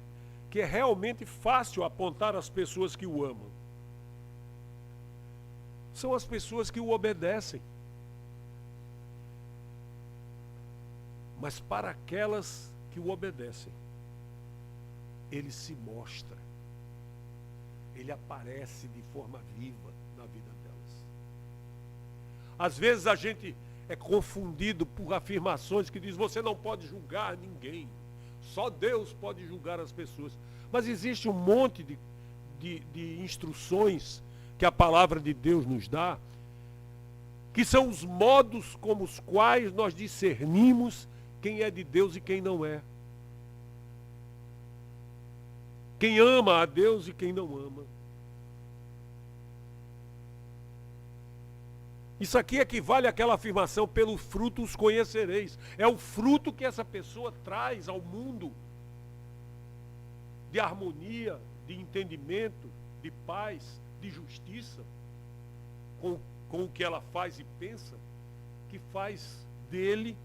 que é realmente fácil apontar as pessoas que o amam. São as pessoas que o obedecem. Mas para aquelas que o obedecem, ele se mostra. Ele aparece de forma viva na vida delas. Às vezes a gente é confundido por afirmações que diz você não pode julgar ninguém. Só Deus pode julgar as pessoas. Mas existe um monte de instruções que a palavra de Deus nos dá, que são os modos como os quais nós discernimos quem é de Deus e quem não é. Quem ama a Deus e quem não ama. Isso aqui equivale àquela afirmação, pelo fruto os conhecereis. É o fruto que essa pessoa traz ao mundo de harmonia, de entendimento, de paz, de justiça, com o que ela faz e pensa, que faz dele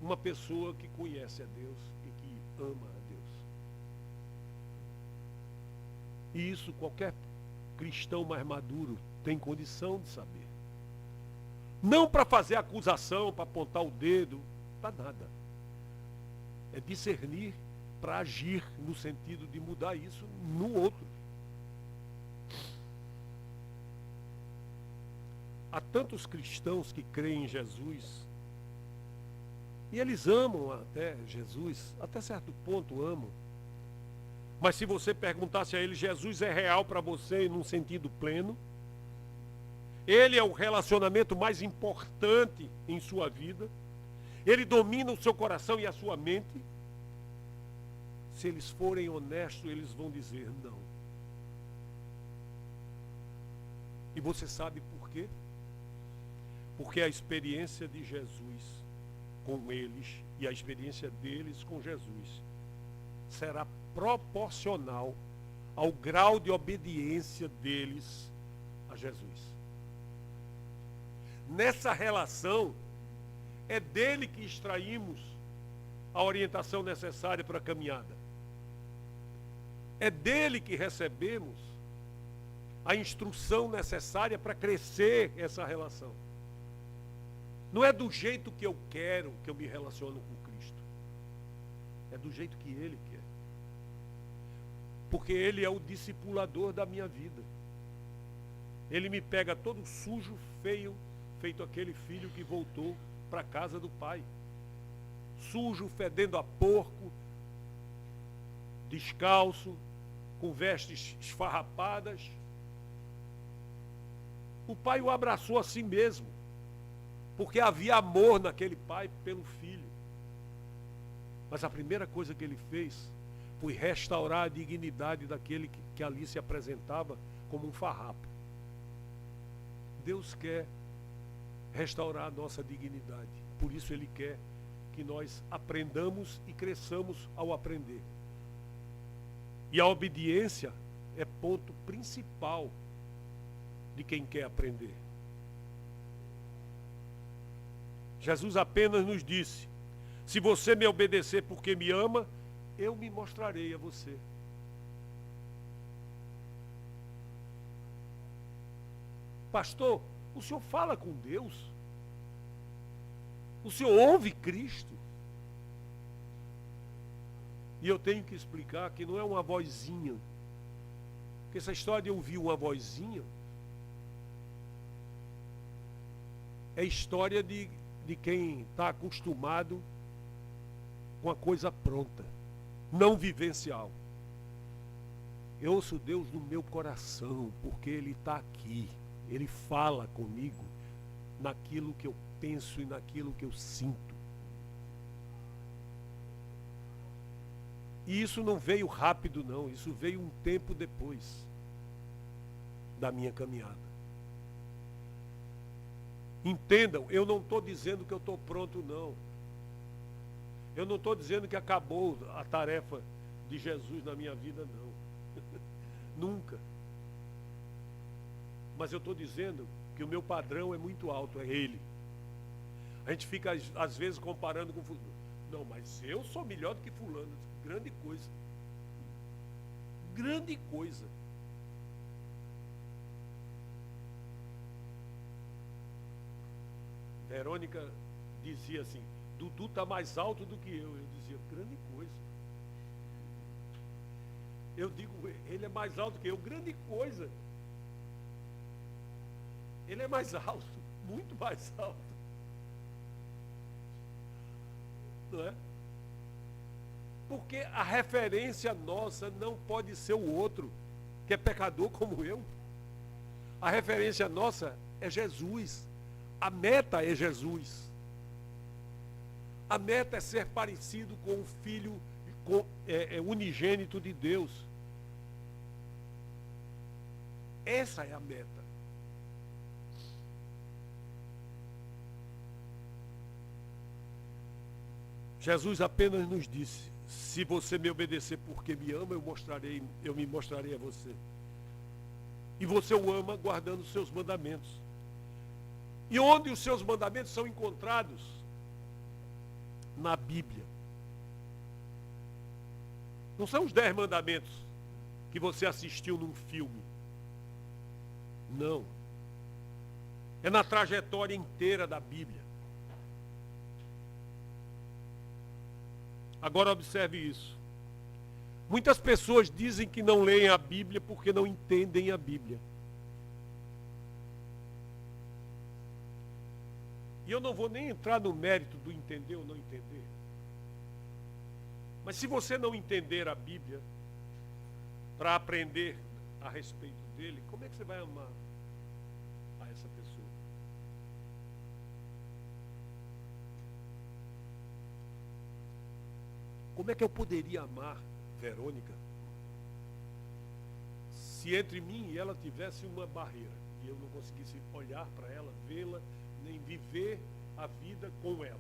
uma pessoa que conhece a Deus e que ama a Deus. E isso qualquer cristão mais maduro tem condição de saber. Não para fazer acusação, para apontar o dedo, para nada. É discernir para agir no sentido de mudar isso no outro. Há tantos cristãos que creem em Jesus e eles amam até Jesus, até certo ponto amam. Mas se você perguntasse a ele, Jesus é real para você num sentido pleno? Ele é o relacionamento mais importante em sua vida? Ele domina o seu coração e a sua mente? Se eles forem honestos, eles vão dizer não. E você sabe por quê? Porque a experiência de Jesus com eles e a experiência deles com Jesus será proporcional ao grau de obediência deles a Jesus. Nessa relação, é dele que extraímos a orientação necessária para a caminhada. É dele que recebemos a instrução necessária para crescer essa relação. Não é do jeito que eu quero que eu me relaciono com Cristo. É do jeito que Ele quer. Porque Ele é o discipulador da minha vida. Ele me pega todo sujo, feio, feito aquele filho que voltou para a casa do pai. Sujo, fedendo a porco, descalço, com vestes esfarrapadas. O pai o abraçou a si mesmo, porque havia amor naquele pai pelo filho. Mas a primeira coisa que ele fez foi restaurar a dignidade daquele que ali se apresentava como um farrapo. Deus quer restaurar a nossa dignidade. Por isso Ele quer que nós aprendamos e cresçamos ao aprender. E a obediência é ponto principal de quem quer aprender. Jesus apenas nos disse: se você me obedecer porque me ama, eu me mostrarei a você. Pastor, o senhor fala com Deus? O senhor ouve Cristo? E eu tenho que explicar que não é uma vozinha. Porque essa história de ouvir uma vozinha é história de quem está acostumado com a coisa pronta, não vivencial. Eu ouço Deus no meu coração, porque Ele está aqui. Ele fala comigo naquilo que eu penso e naquilo que eu sinto. E isso não veio rápido, não. Isso veio um tempo depois da minha caminhada. Entendam, eu não estou dizendo que eu estou pronto, não. Eu não estou dizendo que acabou a tarefa de Jesus na minha vida, não. Nunca. Mas eu estou dizendo que o meu padrão é muito alto, é Ele. A gente fica, às vezes, comparando com fulano. Não, mas eu sou melhor do que fulano. Grande coisa. Grande coisa. Verônica dizia assim: Dudu está mais alto do que eu. Eu dizia: grande coisa. Eu digo: ele é mais alto que eu. Grande coisa. Ele é mais alto. muito mais alta. Não é? Porque a referência nossa não pode ser o outro, que é pecador como eu. A referência nossa é Jesus. A meta é Jesus. A meta é ser parecido com o Filho unigênito de Deus. Essa é a meta. Jesus apenas nos disse: se você me obedecer porque me ama, eu me mostrarei a você. E você o ama guardando os seus mandamentos. E onde os seus mandamentos são encontrados? Na Bíblia. Não são os 10 mandamentos que você assistiu num filme. Não. É na trajetória inteira da Bíblia. Agora observe isso. Muitas pessoas dizem que não leem a Bíblia porque não entendem a Bíblia. E eu não vou nem entrar no mérito do entender ou não entender. Mas se você não entender a Bíblia para aprender a respeito dele, como é que você vai amar a essa pessoa? Como é que eu poderia amar Verônica se entre mim e ela tivesse uma barreira e eu não conseguisse olhar para ela, vê-la, nem viver a vida com ela?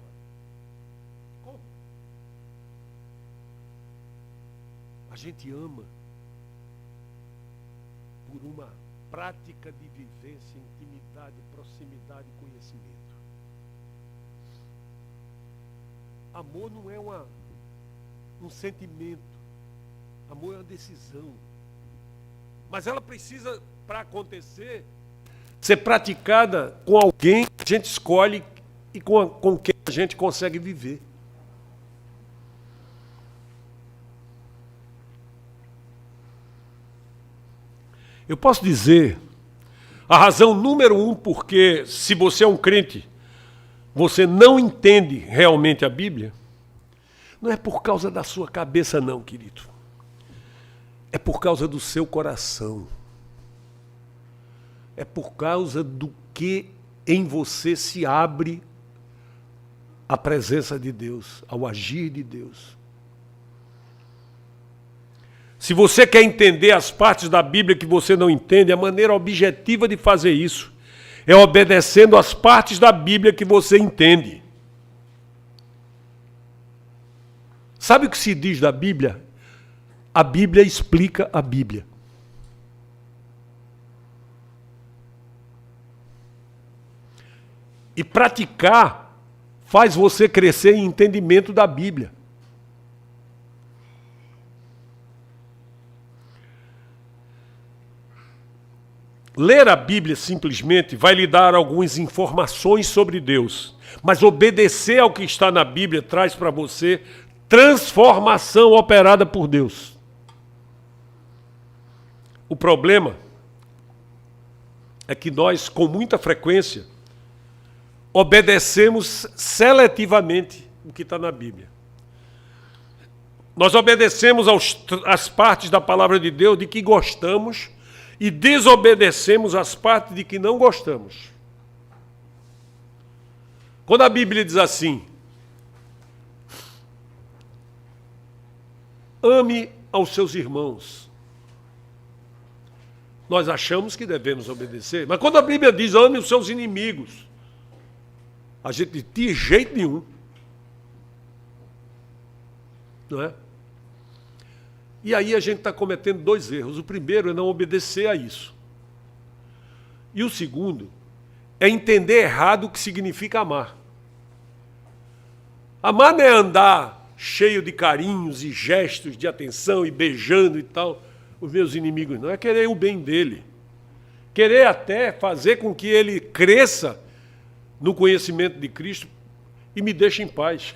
Como? A gente ama por uma prática de vivência, intimidade, proximidade e conhecimento. Amor não é um sentimento. Amor é uma decisão. Mas ela precisa, para acontecer, ser praticada com alguém que a gente escolhe e com quem a gente consegue viver. Eu posso dizer a razão número 1 porque, se você é um crente, você não entende realmente a Bíblia, não é por causa da sua cabeça não, querido. É por causa do seu coração. É por causa do que em você se abre à presença de Deus, ao agir de Deus. Se você quer entender as partes da Bíblia que você não entende, a maneira objetiva de fazer isso é obedecendo às partes da Bíblia que você entende. Sabe o que se diz da Bíblia? A Bíblia explica a Bíblia. E praticar faz você crescer em entendimento da Bíblia. Ler a Bíblia simplesmente vai lhe dar algumas informações sobre Deus, mas obedecer ao que está na Bíblia traz para você transformação operada por Deus. O problema é que nós, com muita frequência, obedecemos seletivamente o que está na Bíblia. Nós obedecemos às partes da palavra de Deus de que gostamos e desobedecemos às partes de que não gostamos. Quando a Bíblia diz assim: ame aos seus irmãos, nós achamos que devemos obedecer. Mas quando a Bíblia diz ame os seus inimigos, a gente diz de jeito nenhum. Não é? E aí a gente está cometendo 2 erros. O primeiro é não obedecer a isso. E o segundo é entender errado o que significa amar. Amar não é andar cheio de carinhos e gestos de atenção e beijando e tal os meus inimigos, não. É querer o bem dele. Querer até fazer com que ele cresça no conhecimento de Cristo e me deixe em paz.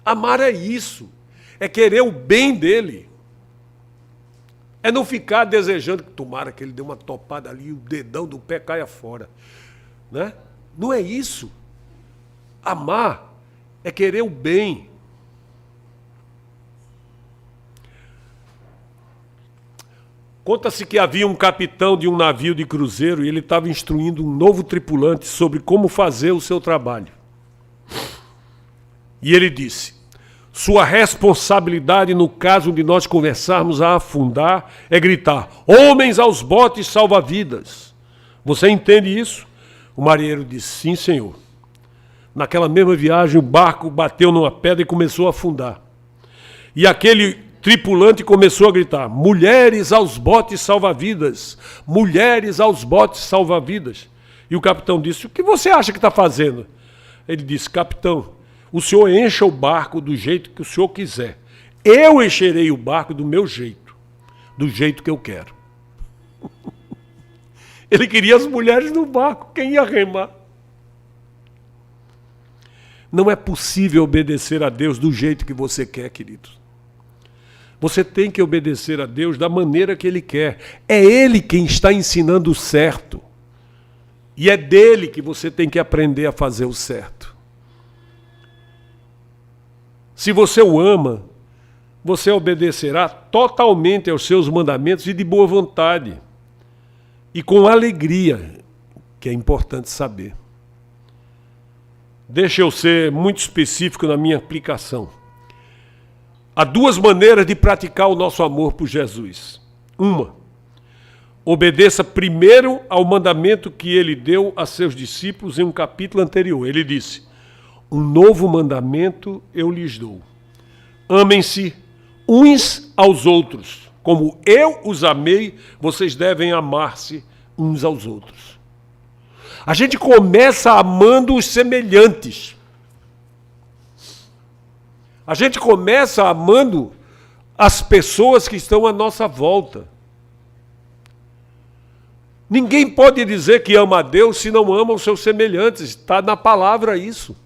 Amar é isso. É querer o bem dele. É não ficar desejando que tomara que ele dê uma topada ali e o dedão do pé caia fora. né? Não é isso. Amar é querer o bem. Conta-se que havia um capitão de um navio de cruzeiro e ele estava instruindo um novo tripulante sobre como fazer o seu trabalho. E ele disse: sua responsabilidade no caso de nós começarmos a afundar é gritar: homens aos botes salva-vidas. Você entende isso? O marinheiro disse: sim, senhor. Naquela mesma viagem o barco bateu numa pedra e começou a afundar. E aquele tripulante começou a gritar: mulheres aos botes salva-vidas, mulheres aos botes salva-vidas. E o capitão disse: o que você acha que está fazendo? Ele disse: capitão, o senhor encha o barco do jeito que o senhor quiser. Eu encherei o barco do meu jeito, do jeito que eu quero. Ele queria as mulheres no barco, quem ia remar? Não é possível obedecer a Deus do jeito que você quer, queridos. Você tem que obedecer a Deus da maneira que Ele quer. É Ele quem está ensinando o certo. E é dele que você tem que aprender a fazer o certo. Se você o ama, você obedecerá totalmente aos seus mandamentos e de boa vontade. E com alegria, que é importante saber. Deixa eu ser muito específico na minha aplicação. Há duas maneiras de praticar o nosso amor por Jesus. Uma, obedeça primeiro ao mandamento que ele deu a seus discípulos em um capítulo anterior. Ele disse: um novo mandamento eu lhes dou. Amem-se uns aos outros. Como eu os amei, vocês devem amar-se uns aos outros. A gente começa amando os semelhantes. A gente começa amando as pessoas que estão à nossa volta. Ninguém pode dizer que ama a Deus se não ama os seus semelhantes. Está na palavra isso.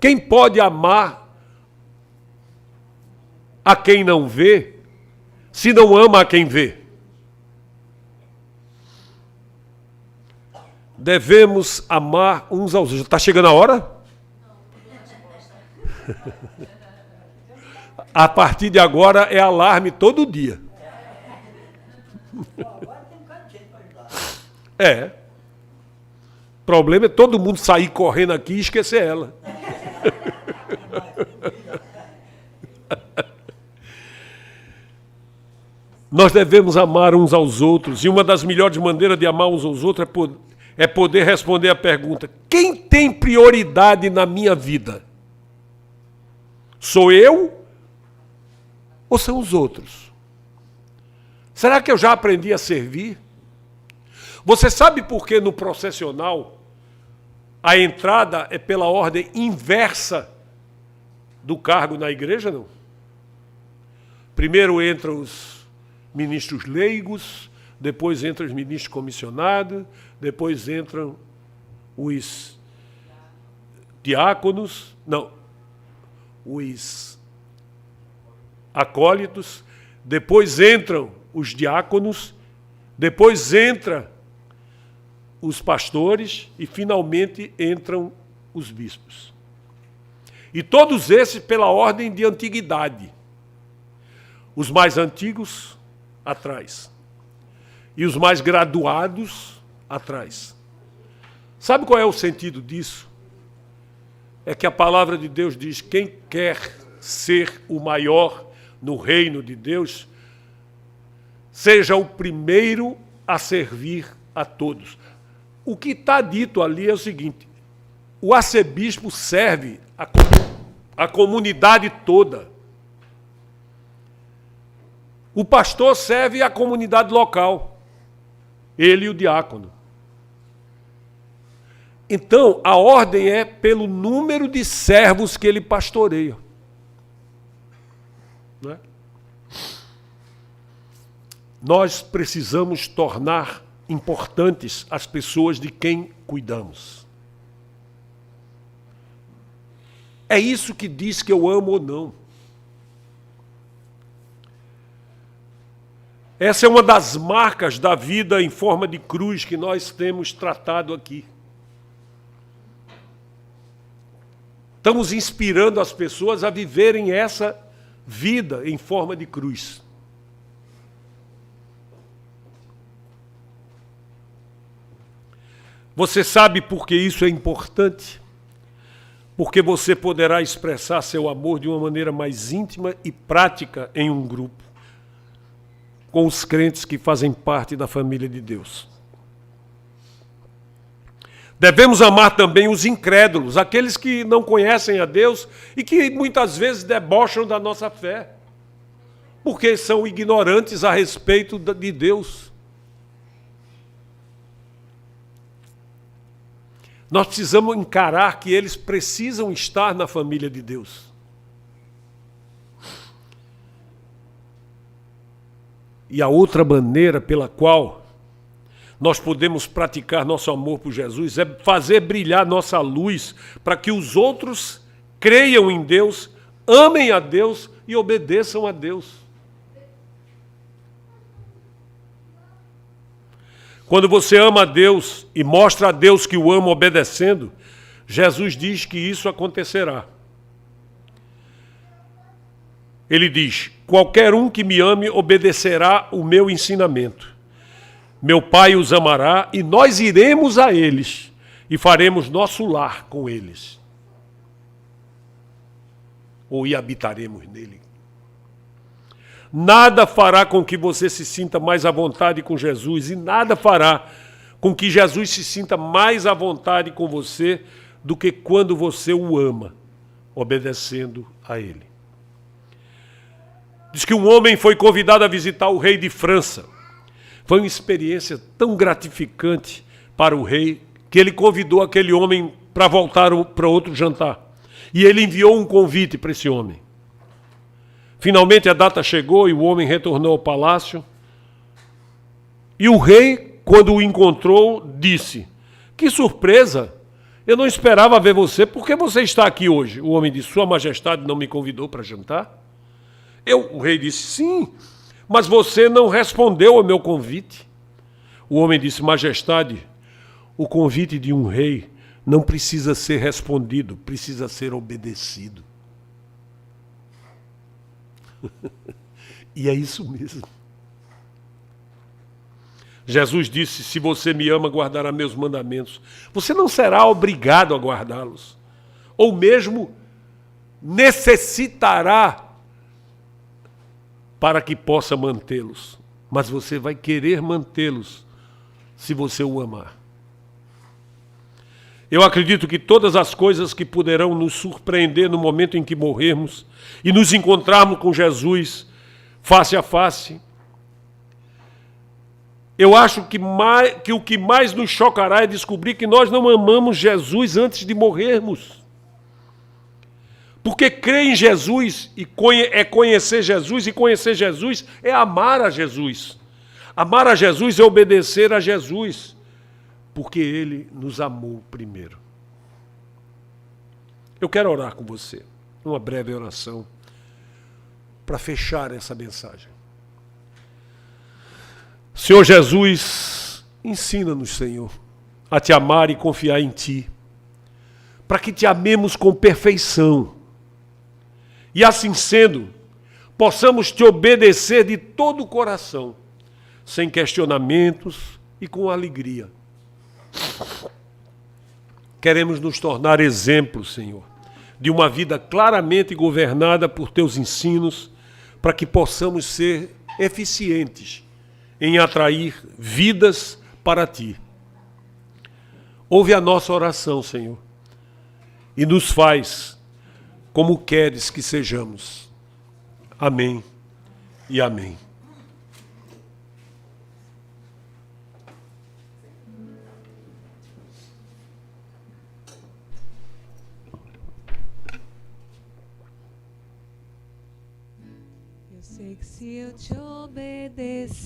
Quem pode amar a quem não vê, se não ama a quem vê? Devemos amar uns aos outros. Está chegando a hora? A partir de agora é alarme todo dia. É. O problema é todo mundo sair correndo aqui e esquecer ela. Nós devemos amar uns aos outros, e uma das melhores maneiras de amar uns aos outros é poder responder a pergunta: quem tem prioridade na minha vida? Sou eu ou são os outros? Será que eu já aprendi a servir? Você sabe por que no processional a entrada é pela ordem inversa do cargo na igreja, não? Primeiro entram os ministros leigos, depois entram os ministros comissionados, depois entram os diáconos, os acólitos, depois entram os diáconos, depois entram os pastores e finalmente entram os bispos. E todos esses pela ordem de antiguidade. Os mais antigos, atrás. E os mais graduados, atrás. Sabe qual é o sentido disso? É que a palavra de Deus diz: quem quer ser o maior no reino de Deus, seja o primeiro a servir a todos. O que está dito ali é o seguinte: o arcebispo serve a comunidade toda. O pastor serve a comunidade local. Ele e o diácono. Então, a ordem é pelo número de servos que ele pastoreia. Não é? Nós precisamos tornar importantes as pessoas de quem cuidamos. É isso que diz que eu amo ou não. Essa é uma das marcas da vida em forma de cruz que nós temos tratado aqui. Estamos inspirando as pessoas a viverem essa vida em forma de cruz. Você sabe por que isso é importante? Porque você poderá expressar seu amor de uma maneira mais íntima e prática em um grupo, com os crentes que fazem parte da família de Deus. Devemos amar também os incrédulos, aqueles que não conhecem a Deus e que muitas vezes debocham da nossa fé, porque são ignorantes a respeito de Deus. Nós precisamos encarar que eles precisam estar na família de Deus. E a outra maneira pela qual nós podemos praticar nosso amor por Jesus é fazer brilhar nossa luz para que os outros creiam em Deus, amem a Deus e obedeçam a Deus. Quando você ama a Deus e mostra a Deus que o ama obedecendo, Jesus diz que isso acontecerá. Ele diz: qualquer um que me ame obedecerá o meu ensinamento. Meu Pai os amará e nós iremos a eles e faremos nosso lar com eles. Ou e habitaremos nele. Nada fará com que você se sinta mais à vontade com Jesus e nada fará com que Jesus se sinta mais à vontade com você do que quando você o ama, obedecendo a ele. Diz que um homem foi convidado a visitar o rei de França. Foi uma experiência tão gratificante para o rei que ele convidou aquele homem para voltar para outro jantar. E ele enviou um convite para esse homem. Finalmente a data chegou e o homem retornou ao palácio. E o rei, quando o encontrou, disse: que surpresa! Eu não esperava ver você. Por que você está aqui hoje? O homem disse: Sua Majestade não me convidou para jantar? O rei disse: sim, mas você não respondeu ao meu convite. O homem disse: Majestade, o convite de um rei não precisa ser respondido, precisa ser obedecido. E é isso mesmo. Jesus disse: se você me ama, guardará meus mandamentos. Você não será obrigado a guardá-los, ou mesmo necessitará para que possa mantê-los. Mas você vai querer mantê-los se você o amar. Eu acredito que todas as coisas que poderão nos surpreender no momento em que morrermos e nos encontrarmos com Jesus face a face, eu acho que o que mais nos chocará é descobrir que nós não amamos Jesus antes de morrermos. Porque crer em Jesus é conhecer Jesus, e conhecer Jesus é amar a Jesus. Amar a Jesus é obedecer a Jesus, porque Ele nos amou primeiro. Eu quero orar com você, uma breve oração, para fechar essa mensagem. Senhor Jesus, ensina-nos, Senhor, a Te amar e confiar em Ti, para que Te amemos com perfeição. E assim sendo, possamos Te obedecer de todo o coração, sem questionamentos e com alegria. Queremos nos tornar exemplos, Senhor, de uma vida claramente governada por Teus ensinos, para que possamos ser eficientes em atrair vidas para Ti. Ouve a nossa oração, Senhor, e nos faz como queres que sejamos. Amém e amém. Eu sei que se eu te obedecer,